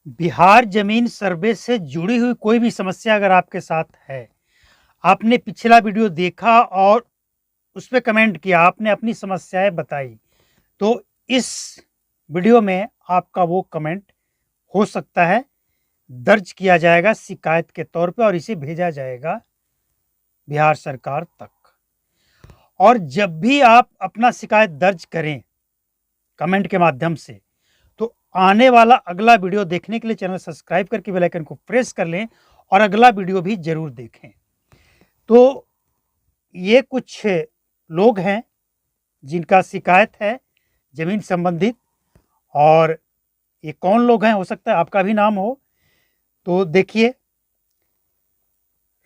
बिहार जमीन सर्वे से जुड़ी हुई कोई भी समस्या अगर आपके साथ है, आपने पिछला वीडियो देखा और उस पे कमेंट किया, आपने अपनी समस्याएँ बताई, तो इस वीडियो में आपका वो कमेंट हो सकता है दर्ज किया जाएगा शिकायत के तौर पे और इसे भेजा जाएगा बिहार सरकार तक। और जब भी आप अपना शिकायत दर्ज करें कमेंट के माध्यम से, तो आने वाला अगला वीडियो देखने के लिए चैनल सब्सक्राइब करके बेल आइकन को प्रेस कर लें और अगला वीडियो भी ज़रूर देखें। तो ये कुछ लोग हैं जिनका शिकायत है ज़मीन संबंधित, और ये कौन लोग हैं, हो सकता है आपका भी नाम हो। तो देखिए,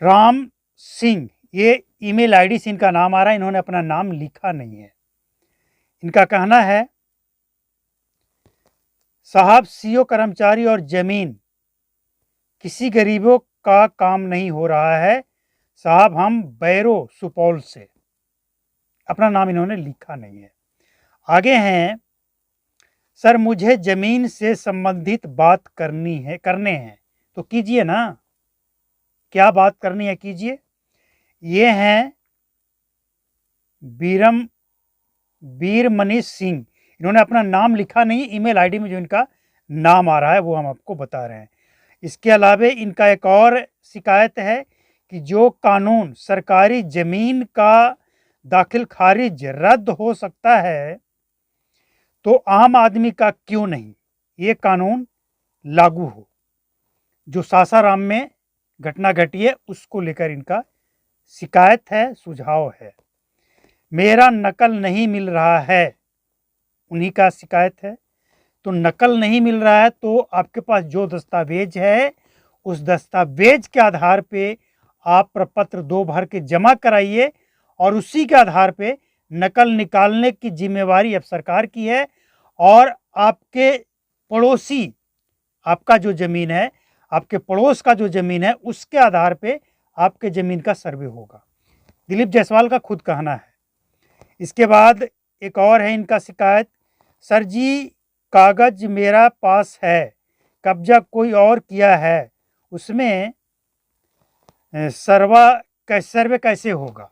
राम सिंह, ये ईमेल आईडी से इनका नाम आ रहा है, इन्होंने अपना नाम लिखा नहीं है। इनका कहना है, साहब सीओ कर्मचारी और जमीन किसी गरीबों का काम नहीं हो रहा है। साहब हम बैरो सुपौल से, अपना नाम इन्होंने लिखा नहीं है। आगे हैं, सर मुझे जमीन से संबंधित बात करने हैं तो कीजिए ना, क्या बात करनी है कीजिए। ये हैं वीर मनीष सिंह, इन्होंने अपना नाम लिखा नहीं, ईमेल आईडी में जो इनका नाम आ रहा है वो हम आपको बता रहे हैं। इसके अलावा इनका एक और शिकायत है कि जो कानून सरकारी जमीन का दाखिल खारिज रद्द हो सकता है, तो आम आदमी का क्यों नहीं ये कानून लागू हो। जो सासाराम में घटना घटी है उसको लेकर इनका शिकायत है, सुझाव है। मेरा नकल नहीं मिल रहा है, उन्हीं का शिकायत है। तो नकल नहीं मिल रहा है तो आपके पास जो दस्तावेज है उस दस्तावेज के आधार पे आप प्रपत्र 2 भर के जमा कराइए और उसी के आधार पे नकल निकालने की जिम्मेवारी अब सरकार की है। और आपके पड़ोसी, आपका जो ज़मीन है, आपके पड़ोस का जो ज़मीन है, उसके आधार पे आपके ज़मीन का सर्वे होगा। दिलीप जायसवाल का खुद कहना है। इसके बाद एक और है इनका शिकायत, सर जी कागज मेरा पास है, कब्जा कोई और किया है, उसमें सर्वे कैसे होगा।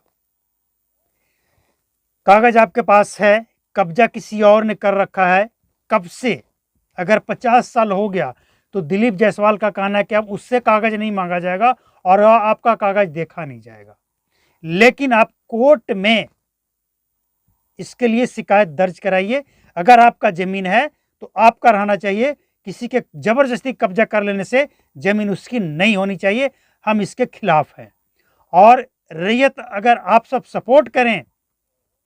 कागज आपके पास है, कब्जा किसी और ने कर रखा है, कब से, अगर 50 साल हो गया तो दिलीप जायसवाल का कहना है कि अब उससे कागज नहीं मांगा जाएगा और आपका कागज देखा नहीं जाएगा। लेकिन आप कोर्ट में इसके लिए शिकायत दर्ज कराइए। अगर आपका जमीन है तो आपका रहना चाहिए, किसी के जबरदस्ती कब्जा कर लेने से जमीन उसकी नहीं होनी चाहिए। हम इसके खिलाफ हैं और रैयत अगर आप सब सपोर्ट करें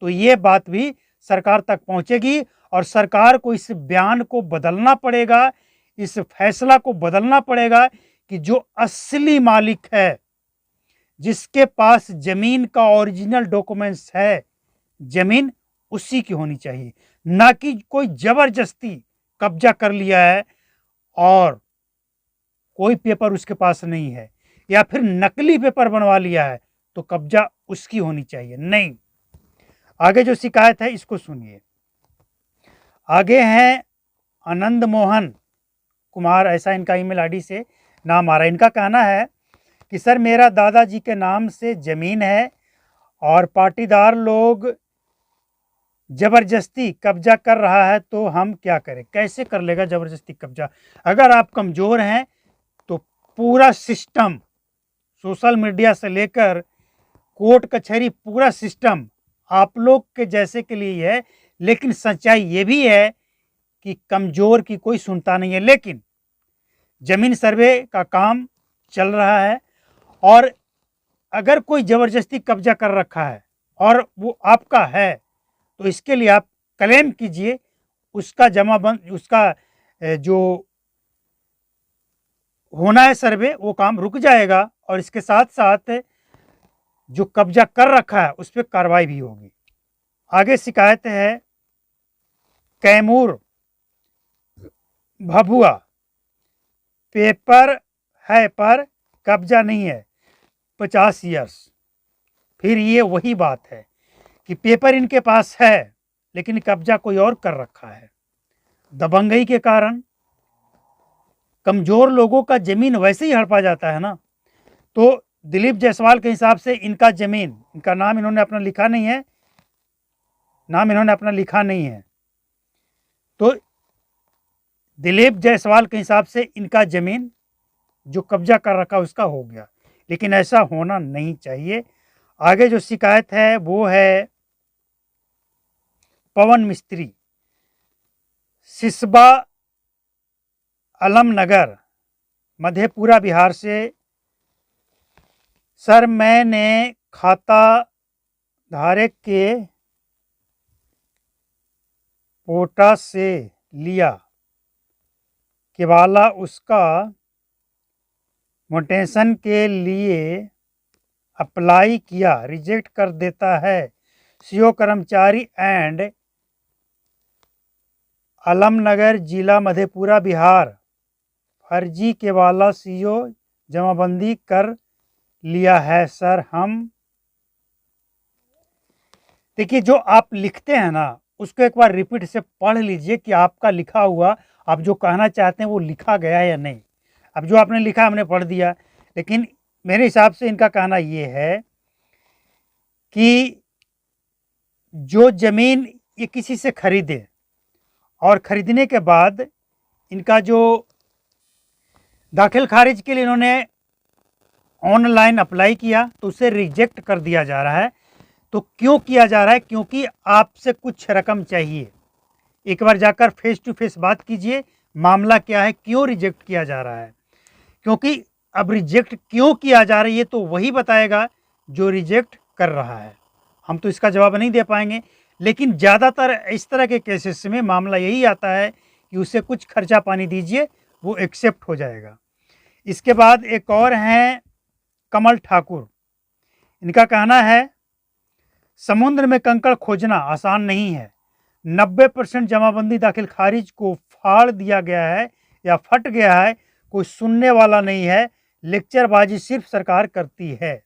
तो ये बात भी सरकार तक पहुंचेगी और सरकार को इस बयान को बदलना पड़ेगा, इस फैसला को बदलना पड़ेगा कि जो असली मालिक है, जिसके पास जमीन का ओरिजिनल डॉक्यूमेंट्स है, जमीन उसी की होनी चाहिए, ना कि कोई जबरदस्ती कब्जा कर लिया है और कोई पेपर उसके पास नहीं है या फिर नकली पेपर बनवा लिया है तो कब्जा उसकी होनी चाहिए नहीं। आगे जो शिकायत है इसको सुनिए। आगे हैं आनंद मोहन कुमार, ऐसा इनका ईमेल आईडी से नाम आ रहा है। इनका कहना है कि सर मेरा दादाजी के नाम से जमीन है और पाटीदार लोग जबरदस्ती कब्जा कर रहा है, तो हम क्या करें। कैसे कर लेगा जबरदस्ती कब्जा। अगर आप कमजोर हैं तो पूरा सिस्टम, सोशल मीडिया से लेकर कोर्ट कचहरी, पूरा सिस्टम आप लोग के जैसे के लिए है। लेकिन सच्चाई ये भी है कि कमजोर की कोई सुनता नहीं है। लेकिन जमीन सर्वे का काम चल रहा है और अगर कोई जबरदस्ती कब्जा कर रखा है और वो आपका है तो इसके लिए आप क्लेम कीजिए, उसका जमाबंद, उसका जो होना है सर्वे, वो काम रुक जाएगा और इसके साथ साथ जो कब्जा कर रखा है उस पर कार्रवाई भी होगी। आगे शिकायत है कैमूर भभुआ, पेपर है पर कब्जा नहीं है 50 ईयर्स। फिर ये वही बात है कि पेपर इनके पास है लेकिन कब्जा कोई और कर रखा है। दबंगई के कारण कमज़ोर लोगों का ज़मीन वैसे ही हड़पा जाता है ना। तो दिलीप जायसवाल के हिसाब से इनका ज़मीन, इनका नाम इन्होंने अपना लिखा नहीं है, तो दिलीप जायसवाल के हिसाब से इनका ज़मीन जो कब्जा कर रखा उसका हो गया, लेकिन ऐसा होना नहीं चाहिए। आगे जो शिकायत है वो है पवन मिस्त्री, सिसबा आलमनगर, मधेपुरा, बिहार से। सर, मैंने खाता धारक के पोटा से लिया केवाला, उसका म्यूटेशन के लिए अप्लाई किया, रिजेक्ट कर देता है। सीओ कर्मचारी एंड आलमनगर, जिला मधेपुरा, बिहार। फर्जी केवाला सीओ जमाबंदी कर लिया है सर। हम देखिए, जो आप लिखते हैं ना उसको एक बार रिपीट से पढ़ लीजिए कि आपका लिखा हुआ, आप जो कहना चाहते हैं वो लिखा गया या नहीं। अब जो आपने लिखा हमने पढ़ दिया, लेकिन मेरे हिसाब से इनका कहना ये है कि जो ज़मीन ये किसी से खरीदे और ख़रीदने के बाद इनका जो दाखिल खारिज के लिए इन्होंने ऑनलाइन अप्लाई किया तो उसे रिजेक्ट कर दिया जा रहा है। तो क्यों किया जा रहा है? क्योंकि आपसे कुछ रकम चाहिए। एक बार जाकर फेस टू फेस बात कीजिए, मामला क्या है, क्यों रिजेक्ट किया जा रहा है। क्योंकि अब रिजेक्ट क्यों किया जा रहा है ये तो वही बताएगा जो रिजेक्ट कर रहा है। हम तो इसका जवाब नहीं दे पाएंगे, लेकिन ज़्यादातर इस तरह के केसेस में मामला यही आता है कि उसे कुछ खर्चा पानी दीजिए, वो एक्सेप्ट हो जाएगा। इसके बाद एक और हैं कमल ठाकुर, इनका कहना है समुद्र में कंकड़ खोजना आसान नहीं है। 90% जमाबंदी दाखिल खारिज को फाड़ दिया गया है या फट गया है, कोई सुनने वाला नहीं है, लेक्चरबाजी सिर्फ सरकार करती है।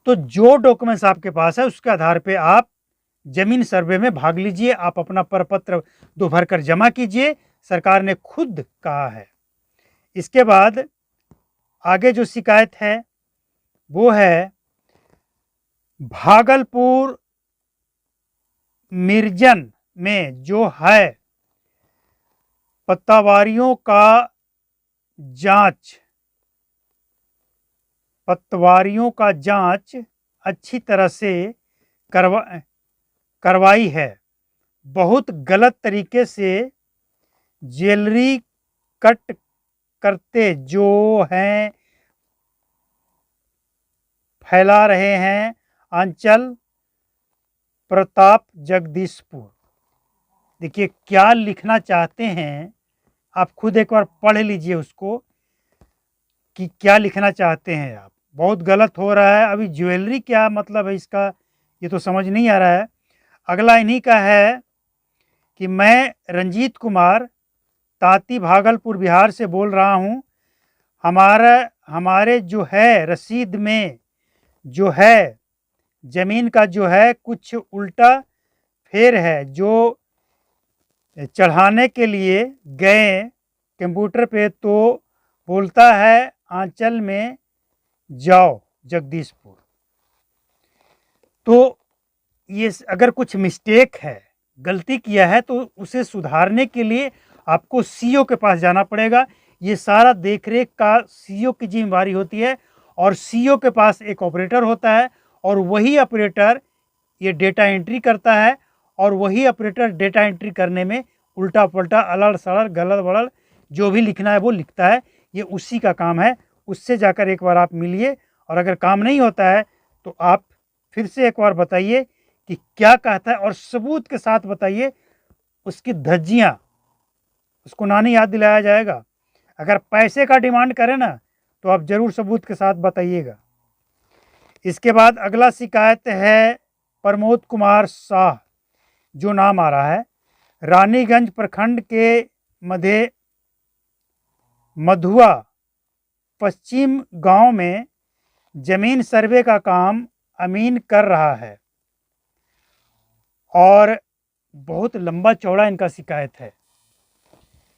तो जो डॉक्यूमेंट्स आपके पास है उसके आधार पे आप जमीन सर्वे में भाग लीजिए, आप अपना प्रपत्र दो भरकर जमा कीजिए, सरकार ने खुद कहा है। इसके बाद आगे जो शिकायत है वो है भागलपुर मिर्जन में जो है पतवारियों का जांच अच्छी तरह से करवाई है। बहुत गलत तरीके से ज्वेलरी कट करते जो हैं फैला रहे हैं। अंचल प्रताप, जगदीशपुर। देखिए क्या लिखना चाहते हैं, आप खुद एक बार पढ़ लीजिए उसको कि क्या लिखना चाहते हैं आप। बहुत गलत हो रहा है। अभी ज्वेलरी क्या मतलब है इसका, ये तो समझ नहीं आ रहा है। अगला इन्हीं का है कि मैं रंजीत कुमार तांती, भागलपुर, बिहार से बोल रहा हूँ। हमारे जो है रसीद में जो है ज़मीन का जो है कुछ उल्टा फेर है। जो चढ़ाने के लिए गए कंप्यूटर पे तो बोलता है आंचल में जाओ, जगदीशपुर। तो ये अगर कुछ मिस्टेक है, गलती किया है, तो उसे सुधारने के लिए आपको सीईओ के पास जाना पड़ेगा। ये सारा देखरेख का सीईओ की जिम्मेदारी होती है और सीईओ के पास एक ऑपरेटर होता है और वही ऑपरेटर ये डेटा एंट्री करता है और वही ऑपरेटर डेटा एंट्री करने में उल्टा पुल्टा, अलड़ सड़ड़, गलत वलड़ जो भी लिखना है वो लिखता है। ये उसी का काम है। उससे जाकर एक बार आप मिलिए और अगर काम नहीं होता है तो आप फिर से एक बार बताइए कि क्या कहता है और सबूत के साथ बताइए। उसकी धज्जियाँ उसको ना नहीं याद दिलाया जाएगा। अगर पैसे का डिमांड करें ना तो आप ज़रूर सबूत के साथ बताइएगा। इसके बाद अगला शिकायत है प्रमोद कुमार शाह, जो नाम आ रहा है रानीगंज प्रखंड के मधुआ पश्चिम गांव में जमीन सर्वे का काम अमीन कर रहा है और बहुत लंबा चौड़ा इनका शिकायत है।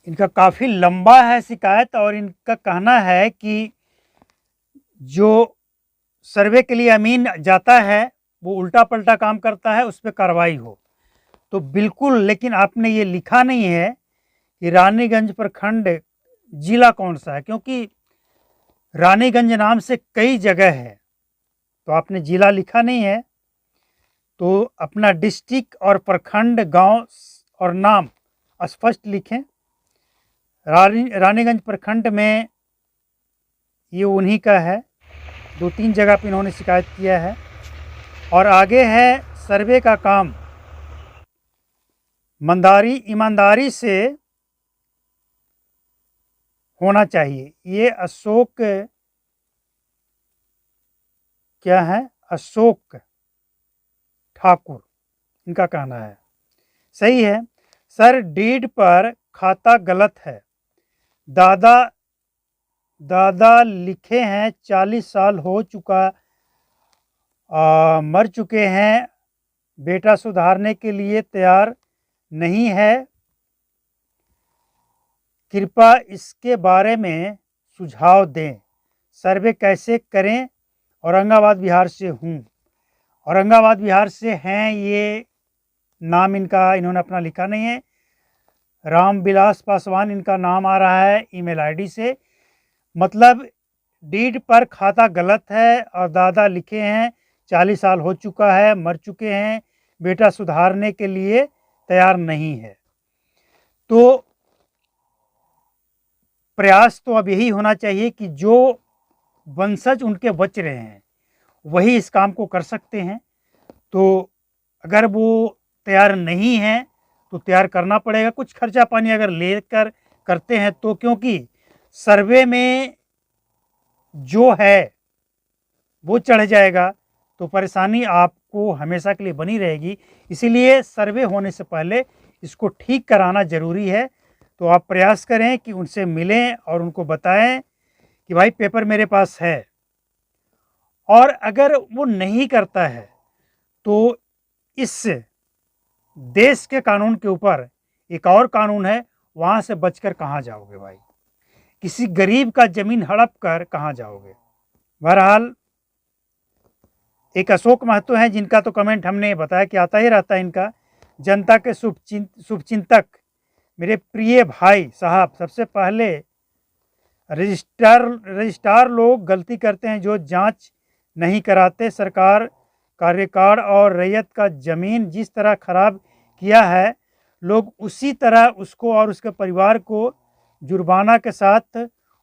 इनका काफ़ी लंबा है शिकायत, और इनका कहना है कि जो सर्वे के लिए अमीन जाता है वो उल्टा पल्टा काम करता है, उस पर कार्रवाई हो। तो बिल्कुल, लेकिन आपने ये लिखा नहीं है कि रानीगंज प्रखंड जिला कौन सा है, क्योंकि रानीगंज नाम से कई जगह है, तो आपने जिला लिखा नहीं है। तो अपना डिस्ट्रिक्ट और प्रखंड, गांव और नाम स्पष्ट लिखें। रानीगंज प्रखंड में ये उन्हीं का है, 2-3 जगह पर इन्होंने शिकायत किया है। और आगे है सर्वे का काम ईमानदारी से होना चाहिए। ये अशोक, क्या है, अशोक ठाकुर, इनका कहना है। सही है सर, डीड पर खाता गलत है। दादा लिखे हैं 40 साल हो चुका, मर चुके हैं, बेटा सुधारने के लिए तैयार नहीं है, कृपया इसके बारे में सुझाव दें। सर्वे कैसे करें? औरंगाबाद बिहार से हूँ। औरंगाबाद बिहार से हैं, ये नाम इनका इन्होंने अपना लिखा नहीं है। रामविलास पासवान इनका नाम आ रहा है ईमेल आईडी से। मतलब डीड पर खाता गलत है और दादा लिखे हैं 40 साल हो चुका है, मर चुके हैं, बेटा सुधारने के लिए तैयार नहीं है। तो प्रयास तो अब यही होना चाहिए कि जो वंशज उनके बच रहे हैं वही इस काम को कर सकते हैं। तो अगर वो तैयार नहीं हैं तो तैयार करना पड़ेगा, कुछ खर्चा पानी अगर लेकर करते हैं तो, क्योंकि सर्वे में जो है वो चढ़ जाएगा तो परेशानी आपको हमेशा के लिए बनी रहेगी। इसीलिए सर्वे होने से पहले इसको ठीक कराना ज़रूरी है। तो आप प्रयास करें कि उनसे मिलें और उनको बताएं कि भाई पेपर मेरे पास है। और अगर वो नहीं करता है तो इस देश के कानून के ऊपर एक और कानून है, वहाँ से बचकर कहाँ जाओगे भाई? किसी गरीब का ज़मीन हड़प कर कहाँ जाओगे? बहरहाल एक अशोक महतो हैं जिनका तो कमेंट हमने बताया कि आता ही रहता है इनका। जनता के शुभचिंतक मेरे प्रिय भाई साहब, सबसे पहले रजिस्ट्रार लोग गलती करते हैं जो जांच नहीं कराते। सरकार का रिकॉर्ड और रैयत का ज़मीन जिस तरह खराब किया है, लोग उसी तरह उसको और उसके परिवार को जुर्माना के साथ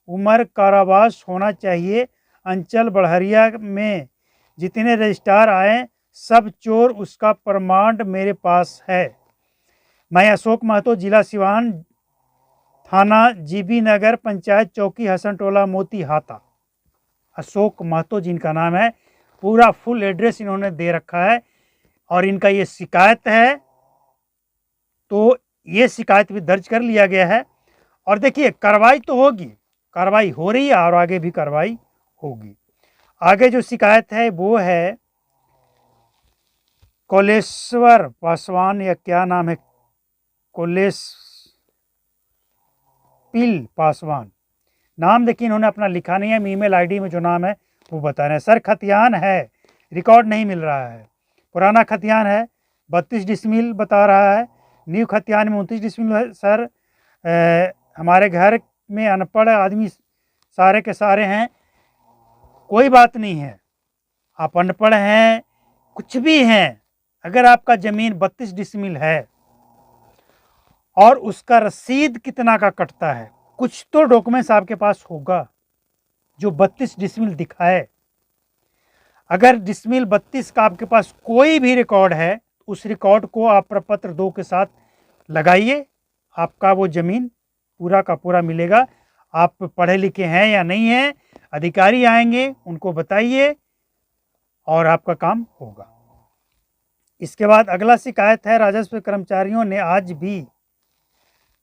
उम्र कारावास होना चाहिए। अंचल बड़हरिया में जितने रजिस्ट्रार आए सब चोर, उसका प्रमाण मेरे पास है। मैं अशोक महतो, जिला सिवान, थाना जीबी नगर, पंचायत चौकी हसनटोला, मोतीहाता। अशोक महतो जिनका नाम है, पूरा फुल एड्रेस इन्होंने दे रखा है और इनका ये शिकायत है। तो ये शिकायत भी दर्ज कर लिया गया है और देखिए कार्रवाई तो होगी, कार्रवाई हो रही है और आगे भी कार्रवाई होगी। आगे जो शिकायत है वो है कोलेश्वर पासवान, या क्या नाम है, कोलेस्पिल पासवान नाम, देखिए इन्होंने अपना लिखा नहीं है। ईमेल आईडी में जो नाम है वो बता रहे हैं। सर खतियान है, रिकॉर्ड नहीं मिल रहा है। पुराना खतियान है 32 डिसमिल बता रहा है, न्यू खतियान में 29 डिसमिल है। सर हमारे घर में अनपढ़ आदमी सारे के सारे हैं। कोई बात नहीं है, आप अनपढ़ हैं, कुछ भी हैं, अगर आपका ज़मीन 32 डिसमिल है और उसका रसीद कितना का कटता है, कुछ तो डॉक्यूमेंट्स आपके पास होगा जो 32 डिसमिल दिखाए। अगर डिसमिल 32 का आपके पास कोई भी रिकॉर्ड है, उस रिकॉर्ड को आप प्रपत्र 2 के साथ लगाइए, आपका वो ज़मीन पूरा का पूरा मिलेगा। आप पढ़े लिखे हैं या नहीं हैं, अधिकारी आएंगे, उनको बताइए और आपका काम होगा। इसके बाद अगला शिकायत है, राजस्व कर्मचारियों ने आज भी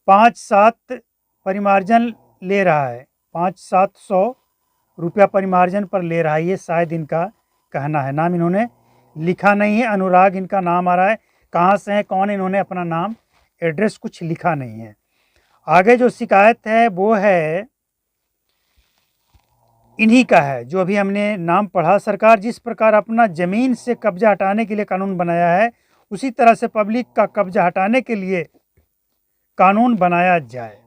5-7 परिमार्जन ले रहा है, 500-700 रुपया परिमार्जन पर ले रहा है। ये शायद इनका कहना है, नाम इन्होंने लिखा नहीं है। अनुराग इनका नाम आ रहा है, कहाँ से है, कौन, इन्होंने अपना नाम एड्रेस कुछ लिखा नहीं है। आगे जो शिकायत है वो है इन्हीं का है, जो अभी हमने नाम पढ़ा। सरकार जिस प्रकार अपना ज़मीन से कब्जा हटाने के लिए कानून बनाया है, उसी तरह से पब्लिक का कब्जा हटाने के लिए कानून बनाया जाए।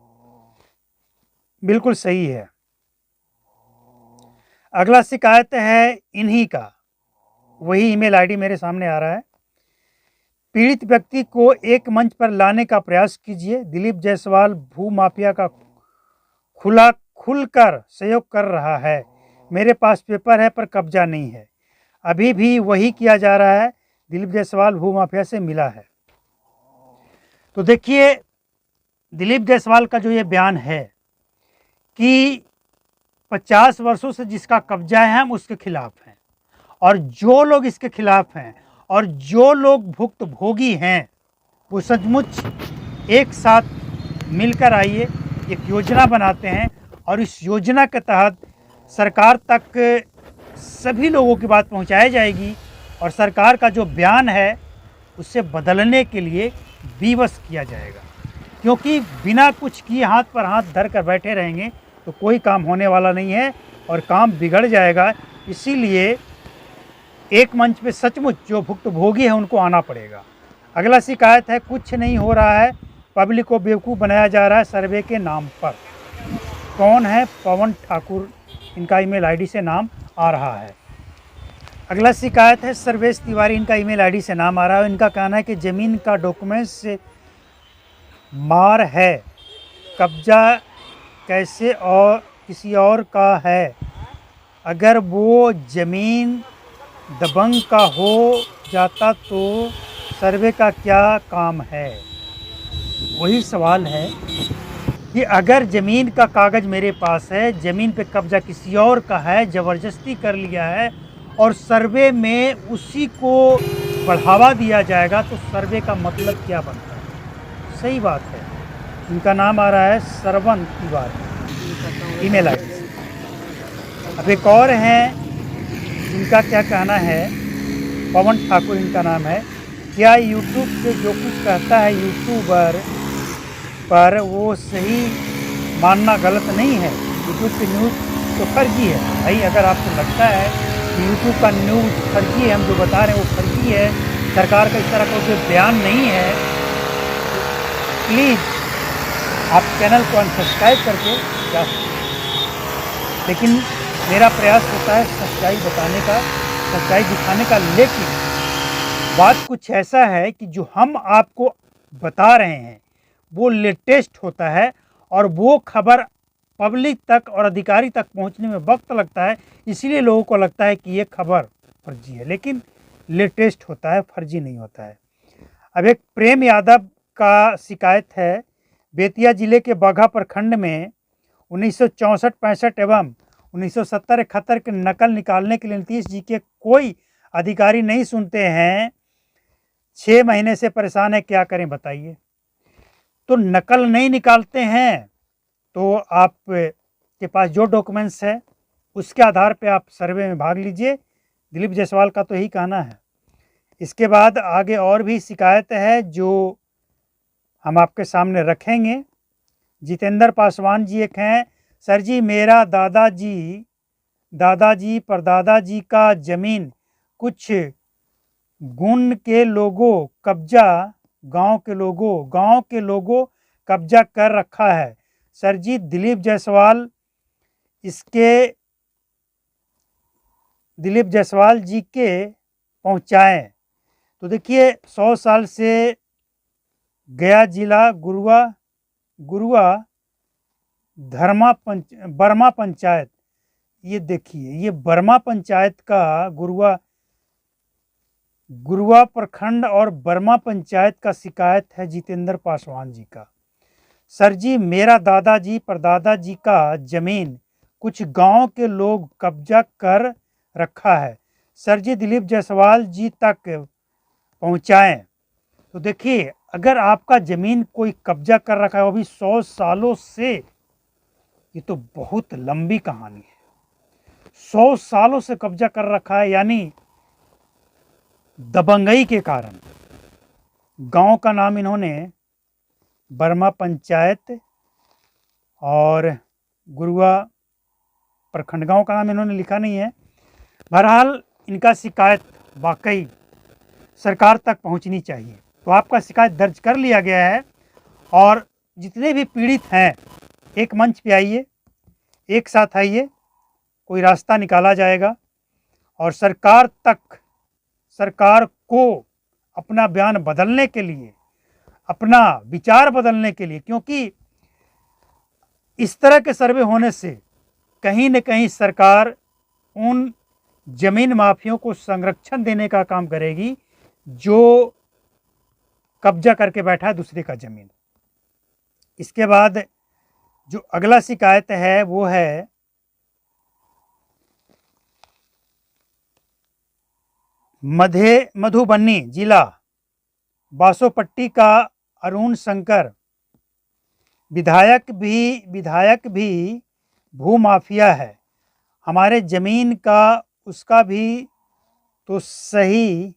बिल्कुल सही है। अगला शिकायत है इन्हीं का, वही ईमेल आईडी मेरे सामने आ रहा है। पीड़ित व्यक्ति को एक मंच पर लाने का प्रयास कीजिए। दिलीप जायसवाल भू माफिया का खुलकर सहयोग कर रहा है। मेरे पास पेपर है पर कब्जा नहीं है। अभी भी वही किया जा रहा है। दिलीप जायसवाल भू माफिया से मिला है। तो देखिए, दिलीप जायसवाल का जो ये बयान है कि 50 वर्षों से जिसका कब्जा है हम उसके खिलाफ हैं, और जो लोग इसके खिलाफ हैं और जो लोग भुक्तभोगी हैं वो सचमुच एक साथ मिलकर आइए, एक योजना बनाते हैं और इस योजना के तहत सरकार तक सभी लोगों की बात पहुंचाई जाएगी और सरकार का जो बयान है उससे बदलने के लिए विवश किया जाएगा। क्योंकि बिना कुछ किए हाथ पर हाथ धर कर बैठे रहेंगे तो कोई काम होने वाला नहीं है और काम बिगड़ जाएगा। इसीलिए एक मंच पे सचमुच जो भुक्तभोगी है उनको आना पड़ेगा। अगला शिकायत है कुछ नहीं हो रहा है, पब्लिक को बेवकूफ़ बनाया जा रहा है सर्वे के नाम पर। कौन है? पवन ठाकुर, इनका ईमेल आईडी से नाम आ रहा है। अगला शिकायत है सर्वेश तिवारी, इनका ईमेल आईडी से नाम आ रहा है। इनका कहना है कि ज़मीन का डॉक्यूमेंट्स से मार है, कब्जा कैसे और किसी और का है। अगर वो ज़मीन दबंग का हो जाता तो सर्वे का क्या काम है। वही सवाल है कि अगर ज़मीन का कागज़ मेरे पास है, ज़मीन पे कब्जा किसी और का है, ज़बरदस्ती कर लिया है और सर्वे में उसी को बढ़ावा दिया जाएगा तो सर्वे का मतलब क्या बनता है। सही बात है। इनका नाम आ रहा है श्रवण तिवारी, ईमेल आईडी से। अब एक और हैं जिनका क्या कहना है, पवन ठाकुर इनका नाम है। क्या यूट्यूब पे जो कुछ कहता है यूट्यूबर पर वो सही मानना गलत नहीं है। यूट्यूब पे न्यूज़ तो फर्जी है भाई। अगर आपको लगता है कि यूट्यूब का न्यूज़ फर्जी है, हम जो बता रहे हैं वो फर्जी है, सरकार का इस तरह का कोई बयान नहीं है, प्लीज़ आप चैनल को अनसब्सक्राइब करके जा सकते हैं। लेकिन मेरा प्रयास होता है सच्चाई बताने का, सच्चाई दिखाने का। लेकिन बात कुछ ऐसा है कि जो हम आपको बता रहे हैं वो लेटेस्ट होता है और वो खबर पब्लिक तक और अधिकारी तक पहुंचने में वक्त लगता है, इसीलिए लोगों को लगता है कि ये खबर फर्जी है, लेकिन लेटेस्ट होता है, फर्जी नहीं होता है। अब एक प्रेम यादव का शिकायत है। बेतिया जिले के बाघा प्रखंड में 1964-65 एवं 1970-71 के नकल निकालने के लिए नीतीश जी के कोई अधिकारी नहीं सुनते हैं। 6 महीने से परेशान है, क्या करें बताइए। तो नकल नहीं निकालते हैं तो आप के पास जो डॉक्यूमेंट्स है उसके आधार पे आप सर्वे में भाग लीजिए। दिलीप जायसवाल का तो यही कहना है। इसके बाद आगे और भी शिकायत है जो हम आपके सामने रखेंगे। जितेंद्र पासवान जी एक हैं। सर जी, मेरा दादाजी परदादाजी का ज़मीन कुछ गुण के लोगों कब्जा, गांव के लोगों कब्जा कर रखा है। सर जी, दिलीप जायसवाल जी के पहुंचाएं। तो देखिए, 100 साल से गया जिला गुरुआ बर्मा पंचायत, ये देखिए, ये बर्मा पंचायत का गुरुआ प्रखंड और बर्मा पंचायत का शिकायत है जितेंद्र पासवान जी का। सर जी, मेरा दादाजी परदादाजी का जमीन कुछ गांव के लोग कब्जा कर रखा है। सर जी, दिलीप जायसवाल जी तक पहुंचाएं। तो देखिए, अगर आपका ज़मीन कोई कब्जा कर रखा है वो भी 100 सालों से, ये तो बहुत लंबी कहानी है। 100 सालों से कब्जा कर रखा है, यानी दबंगई के कारण। गांव का नाम इन्होंने बर्मा पंचायत और गुरुआ प्रखंड, गाँव का नाम इन्होंने लिखा नहीं है। बहरहाल इनका शिकायत वाकई सरकार तक पहुंचनी चाहिए। तो आपका शिकायत दर्ज कर लिया गया है और जितने भी पीड़ित हैं एक मंच पे आइए, एक साथ आइए, कोई रास्ता निकाला जाएगा और सरकार को अपना बयान बदलने के लिए, अपना विचार बदलने के लिए, क्योंकि इस तरह के सर्वे होने से कहीं न कहीं सरकार उन जमीन माफियों को संरक्षण देने का काम करेगी जो कब्जा करके बैठा है दूसरे का जमीन। इसके बाद जो अगला शिकायत है वो है मधुबनी जिला बासोपट्टी का अरुण शंकर, विधायक भी भूमाफिया है। हमारे जमीन का उसका भी तो सही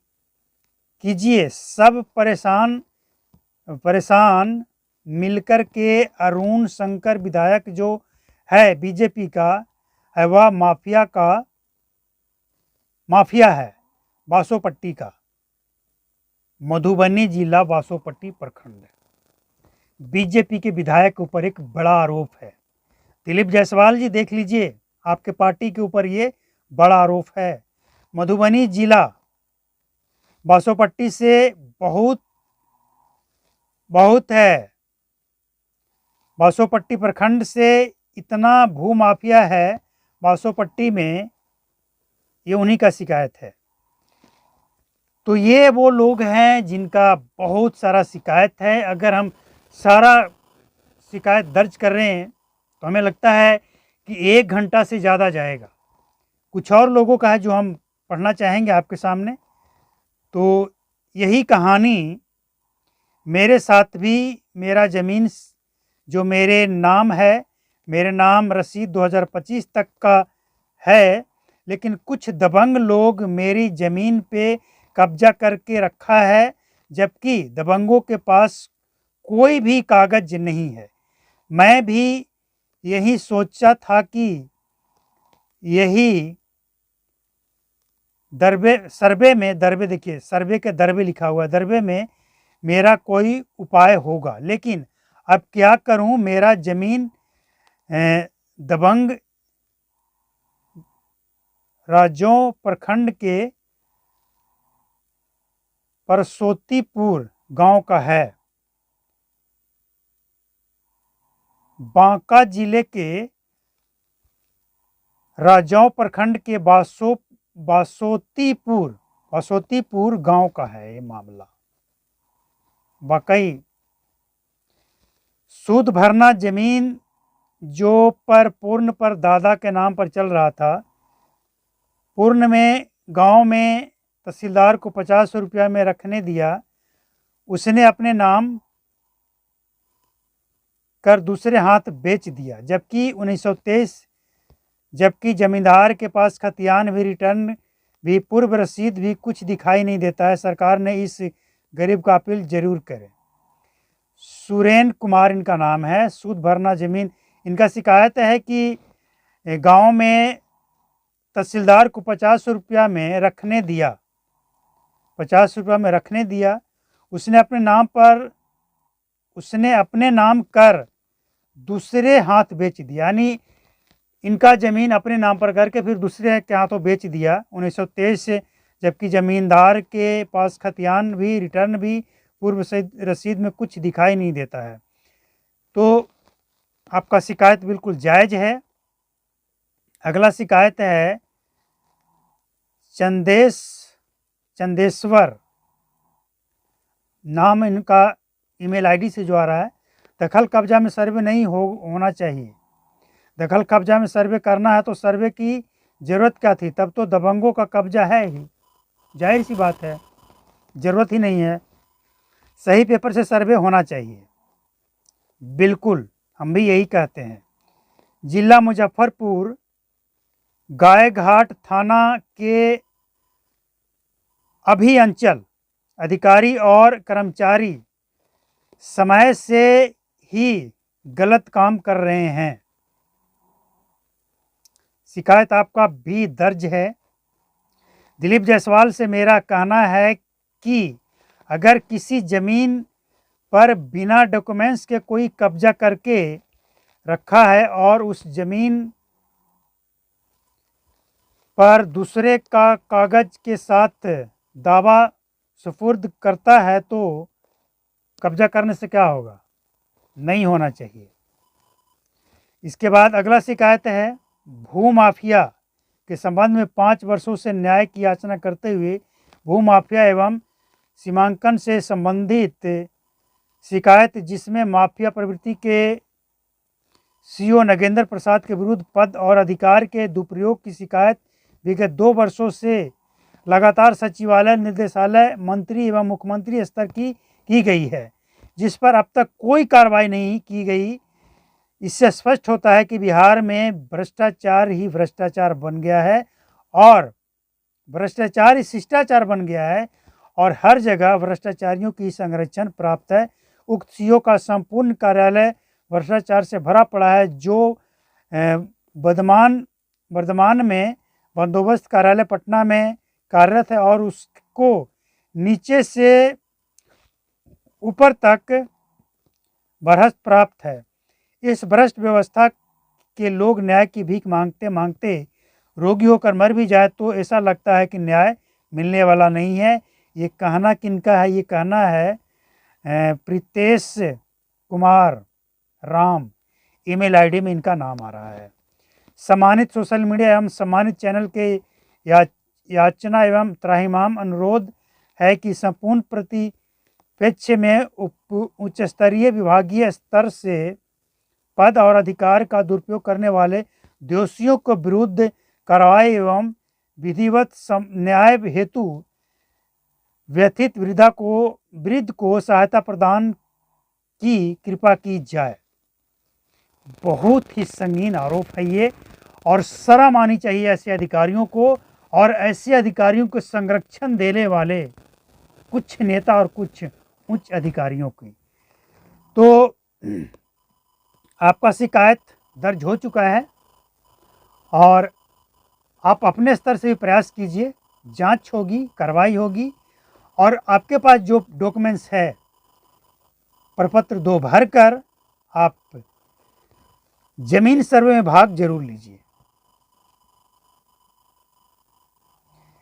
कीजिए। सब परेशान मिलकर के अरुण शंकर विधायक जो है बीजेपी का है, वह माफिया है बासोपट्टी का। मधुबनी जिला बासोपट्टी प्रखंड। बीजेपी के विधायक के ऊपर एक बड़ा आरोप है। दिलीप जायसवाल जी देख लीजिए, आपके पार्टी के ऊपर ये बड़ा आरोप है। मधुबनी जिला बासोपट्टी से बहुत है। बासोपट्टी प्रखंड से इतना भूमाफिया है बासोपट्टी में, ये उन्हीं का शिकायत है। तो ये वो लोग हैं जिनका बहुत सारा शिकायत है। अगर हम सारा शिकायत दर्ज कर रहे हैं तो हमें लगता है कि 1 घंटा से ज़्यादा जाएगा। कुछ और लोगों का है जो हम पढ़ना चाहेंगे आपके सामने। तो यही कहानी मेरे साथ भी, मेरा ज़मीन जो मेरे नाम है, मेरे नाम रसीद 2025 तक का है, लेकिन कुछ दबंग लोग मेरी ज़मीन पे कब्जा करके रखा है, जबकि दबंगों के पास कोई भी कागज नहीं है। मैं भी यही सोचा था कि यही सर्वे के दरबे लिखा हुआ है, दरबे में मेरा कोई उपाय होगा, लेकिन अब क्या करूं, मेरा जमीन दबंग राजौं प्रखंड के परसोतीपुर गांव का है। बांका जिले के राजौं प्रखंड के बासोतीपुर गांव का है ये मामला। वाकई सूद भरना जमीन जो पूर्ण पर दादा के नाम पर चल रहा था, पूर्ण में गांव में तहसीलदार को 50 रुपया में रखने दिया, उसने अपने नाम कर दूसरे हाथ बेच दिया। जबकि 1923 जबकि जमींदार के पास खतियान भी, रिटर्न भी, पूर्व रसीद भी कुछ दिखाई नहीं देता है। सरकार ने इस गरीब का अपील जरूर करे। सुरेंद्र कुमार इनका नाम है। सूद भरना जमीन, इनका शिकायत है कि गांव में तहसीलदार को 50 रुपया में रखने दिया, 50 रुपया में रखने दिया, उसने अपने नाम कर दूसरे हाथ बेच दिया। यानी इनका ज़मीन अपने नाम पर करके फिर दूसरे के हाथों बेच दिया 1923 से, जबकि ज़मींदार के पास खतियान भी, रिटर्न भी, पूर्व रसीद में कुछ दिखाई नहीं देता है। तो आपका शिकायत बिल्कुल जायज़ है। अगला शिकायत है चंदेश्वर, नाम इनका ईमेल आईडी से जो आ रहा है। दखल कब्जा में सर्वे नहीं होना चाहिए। दखल कब्जा में सर्वे करना है तो सर्वे की ज़रूरत क्या थी, तब तो दबंगों का कब्जा है ही, जाहिर सी बात है, ज़रूरत ही नहीं है। सही पेपर से सर्वे होना चाहिए। बिल्कुल, हम भी यही कहते हैं। जिला मुजफ्फरपुर, गायघाट थाना के अभिअंचल अधिकारी और कर्मचारी समय से ही गलत काम कर रहे हैं। शिकायत आपका भी दर्ज है। दिलीप जायसवाल से मेरा कहना है कि अगर किसी ज़मीन पर बिना डॉक्यूमेंट्स के कोई कब्जा करके रखा है और उस ज़मीन पर दूसरे का कागज के साथ दावा सुपुर्द करता है तो कब्जा करने से क्या होगा? नहीं होना चाहिए। इसके बाद अगला शिकायत है भूमाफिया के संबंध में 5 वर्षों से न्याय की याचना करते हुए भूमाफिया एवं सीमांकन से संबंधित शिकायत, जिसमें माफिया प्रवृत्ति के सीओ नगेंद्र प्रसाद के विरुद्ध पद और अधिकार के दुरुपयोग की शिकायत विगत 2 वर्षों से लगातार सचिवालय, निर्देशालय, मंत्री एवं मुख्यमंत्री स्तर की गई है, जिस पर अब तक कोई कार्रवाई नहीं की गई। इससे स्पष्ट होता है कि बिहार में भ्रष्टाचार ही भ्रष्टाचार बन गया है और भ्रष्टाचार ही शिष्टाचार बन गया है और हर जगह भ्रष्टाचारियों की संरक्षण प्राप्त है। उक्त सीओ का संपूर्ण कार्यालय भ्रष्टाचार से भरा पड़ा है, जो वर्तमान में बंदोबस्त कार्यालय पटना में कार्यरत है और उसको नीचे से ऊपर तक बर्हस्त प्राप्त है। इस भ्रष्ट व्यवस्था के लोग न्याय की भीख मांगते मांगते रोगी होकर मर भी जाए तो ऐसा लगता है कि न्याय मिलने वाला नहीं है। ये कहना किनका है? ये कहना है प्रीतेश कुमार राम, ईमेल आईडी में इनका नाम आ रहा है। सम्मानित सोशल मीडिया एवं सम्मानित चैनल के याचना एवं त्राहिमाम अनुरोध है कि संपूर्ण परिप्रेक्ष्य में उच्च स्तरीय विभागीय स्तर से पद और अधिकार का दुरुपयोग करने वाले दोषियों को विरुद्ध कार्रवाई एवं विधिवत न्याय हेतु व्यथित वृद्ध को सहायता प्रदान की कृपा की जाए। बहुत ही संगीन आरोप है ये और शर्म आनी चाहिए ऐसे अधिकारियों को और ऐसे अधिकारियों को संरक्षण देने वाले कुछ नेता और कुछ उच्च अधिकारियों की। तो आपका शिकायत दर्ज हो चुका है और आप अपने स्तर से भी प्रयास कीजिए, जांच होगी, कार्रवाई होगी और आपके पास जो डॉक्यूमेंट्स है प्रपत्र 2 भर कर आप जमीन सर्वे में भाग जरूर लीजिए।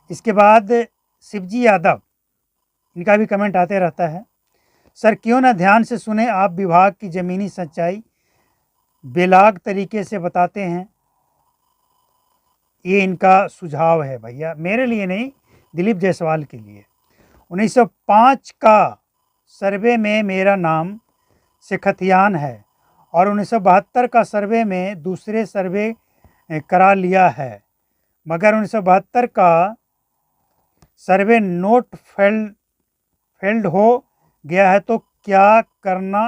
इसके बाद शिवजी यादव, इनका भी कमेंट आते रहता है, सर क्यों ना ध्यान से सुने, आप विभाग की ज़मीनी सच्चाई बेलाग तरीके से बताते हैं। ये इनका सुझाव है भैया, मेरे लिए नहीं, दिलीप जायसवाल के लिए। 1905 का सर्वे में मेरा नाम शेखतियान है और 1972 का सर्वे में दूसरे सर्वे करा लिया है, मगर 1972 का सर्वे नोट फेल्ड हो गया है, तो क्या करना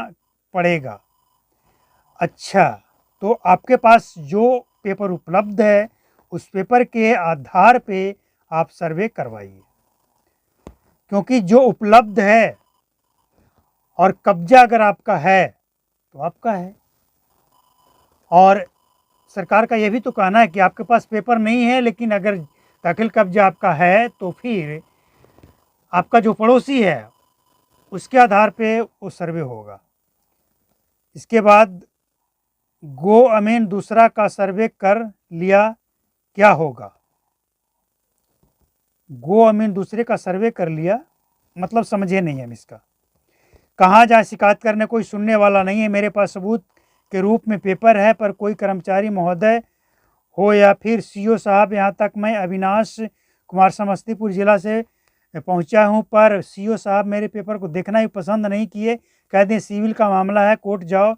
पड़ेगा? अच्छा, तो आपके पास जो पेपर उपलब्ध है उस पेपर के आधार पे आप सर्वे करवाइए, क्योंकि जो उपलब्ध है और कब्जा अगर आपका है तो आपका है। और सरकार का ये भी तो कहना है कि आपके पास पेपर नहीं है, लेकिन अगर दाखिल कब्जा आपका है तो फिर आपका जो पड़ोसी है उसके आधार पे वो सर्वे होगा। इसके बाद गो अमीन दूसरा का सर्वे कर लिया, क्या होगा? गो अमीन दूसरे का सर्वे कर लिया मतलब समझे नहीं हम इसका। कहाँ जाए शिकायत करने, कोई सुनने वाला नहीं है। मेरे पास सबूत के रूप में पेपर है, पर कोई कर्मचारी महोदय हो या फिर सीओ साहब, यहाँ तक मैं अविनाश कुमार समस्तीपुर जिला से पहुँचा हूँ, पर सीओ साहब मेरे पेपर को देखना ही पसंद नहीं किए, कह दें सिविल का मामला है, कोर्ट जाओ।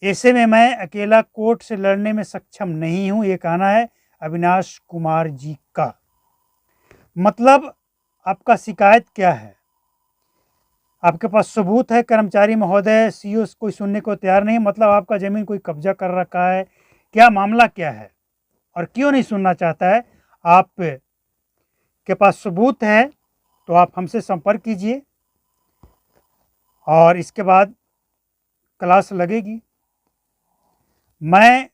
ऐसे में मैं अकेला कोर्ट से लड़ने में सक्षम नहीं हूँ, ये कहना है अविनाश कुमार जी का। मतलब आपका शिकायत क्या है? आपके पास सबूत है, कर्मचारी महोदय, सीओ कोई सुनने को तैयार नहीं, मतलब आपका ज़मीन कोई कब्जा कर रखा है, क्या मामला क्या है और क्यों नहीं सुनना चाहता है? आप के पास सबूत है तो आप हमसे संपर्क कीजिए और इसके बाद क्लास लगेगी। मैं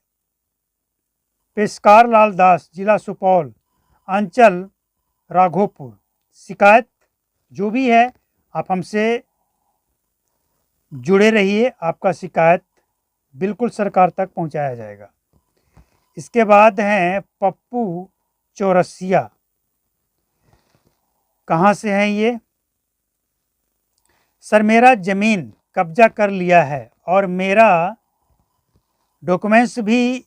पेशकार लाल दास, जिला सुपौल, अंचल राघोपुर। शिकायत जो भी है आप हमसे जुड़े रहिए, आपका शिकायत बिल्कुल सरकार तक पहुंचाया जाएगा। इसके बाद हैं पप्पू चौरसिया। कहाँ से हैं ये? सर मेरा ज़मीन कब्जा कर लिया है और मेरा डॉक्यूमेंट्स भी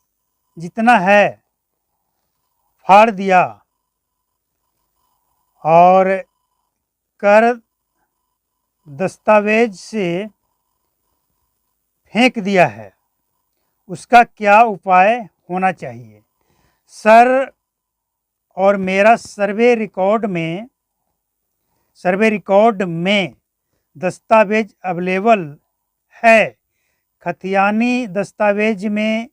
जितना है फाड़ दिया और कर दस्तावेज से फेंक दिया है, उसका क्या उपाय होना चाहिए सर? और मेरा सर्वे रिकॉर्ड में दस्तावेज अवेलेबल है, खतियानी दस्तावेज में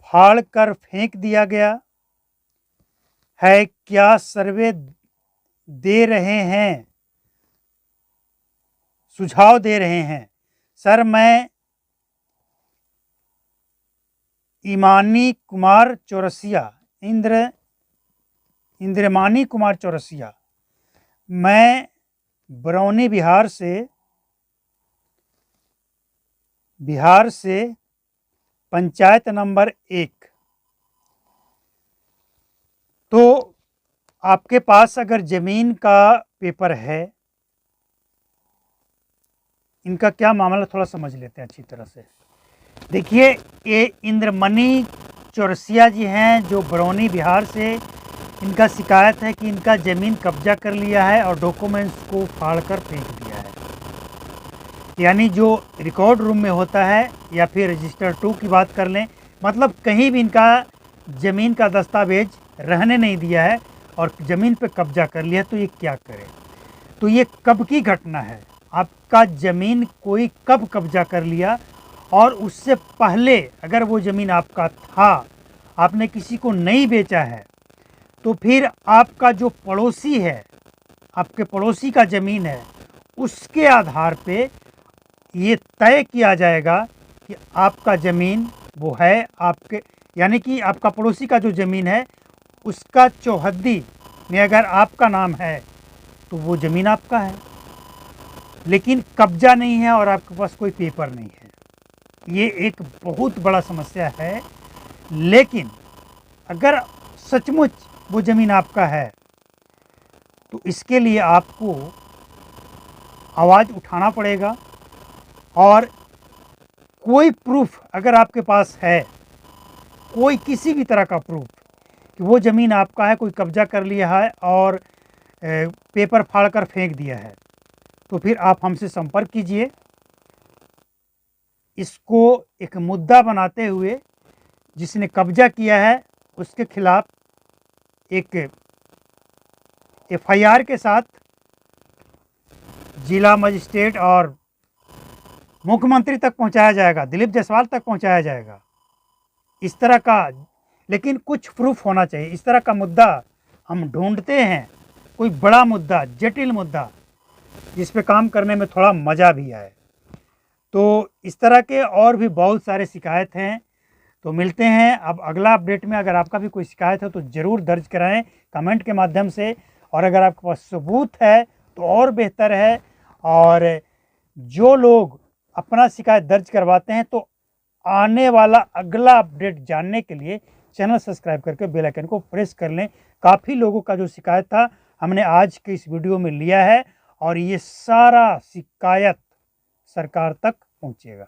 फाड़ कर फेंक दिया गया है। क्या सर्वे दे रहे हैं, सुझाव दे रहे हैं? सर मैं ईमानी कुमार चौरसिया, इंद्रमानी कुमार चौरसिया, मैं बरौनी बिहार से पंचायत नंबर 1। तो आपके पास अगर ज़मीन का पेपर है, इनका क्या मामला थोड़ा समझ लेते हैं अच्छी तरह से। देखिए ये इंद्रमणि चौरसिया जी हैं जो बरौनी बिहार से, इनका शिकायत है कि इनका ज़मीन कब्जा कर लिया है और डॉक्यूमेंट्स को फाड़ कर फेंक दिया है। यानी जो रिकॉर्ड रूम में होता है या फिर रजिस्टर 2 की बात कर लें, मतलब कहीं भी इनका ज़मीन का दस्तावेज रहने नहीं दिया है और ज़मीन पे कब्जा कर लिया। तो ये क्या करे? तो ये कब की घटना है? आपका ज़मीन कोई कब कब्जा कर लिया और उससे पहले अगर वो ज़मीन आपका था, आपने किसी को नहीं बेचा है, तो फिर आपका जो पड़ोसी है, आपके पड़ोसी का ज़मीन है, उसके आधार पे ये तय किया जाएगा कि आपका ज़मीन वो है आपके, यानी कि आपका पड़ोसी का जो ज़मीन है उसका चौहद्दी में अगर आपका नाम है तो वो ज़मीन आपका है, लेकिन कब्जा नहीं है और आपके पास कोई पेपर नहीं है। ये एक बहुत बड़ा समस्या है। लेकिन अगर सचमुच वो ज़मीन आपका है तो इसके लिए आपको आवाज़ उठाना पड़ेगा और कोई प्रूफ अगर आपके पास है, कोई किसी भी तरह का प्रूफ कि वो ज़मीन आपका है, कोई कब्जा कर लिया है और पेपर फाड़ कर फेंक दिया है, तो फिर आप हमसे संपर्क कीजिए। इसको एक मुद्दा बनाते हुए जिसने कब्जा किया है उसके खिलाफ एक एफआईआर के साथ जिला मजिस्ट्रेट और मुख्यमंत्री तक पहुंचाया जाएगा, दिलीप जायसवाल तक पहुंचाया जाएगा। इस तरह का, लेकिन कुछ प्रूफ होना चाहिए। इस तरह का मुद्दा हम ढूंढते हैं, कोई बड़ा मुद्दा, जटिल मुद्दा जिस पे काम करने में थोड़ा मज़ा भी आए। तो इस तरह के और भी बहुत सारे शिकायत हैं। तो मिलते हैं अब अगला अपडेट में। अगर आपका भी कोई शिकायत है तो ज़रूर दर्ज कराएं कमेंट के माध्यम से, और अगर आपके पास सबूत है तो और बेहतर है। और जो लोग अपना शिकायत दर्ज करवाते हैं तो आने वाला अगला अपडेट जानने के लिए चैनल सब्सक्राइब करके बेल आइकन को प्रेस कर लें। काफ़ी लोगों का जो शिकायत था हमने आज के इस वीडियो में लिया है और ये सारा शिकायत सरकार तक पहुंचेगा।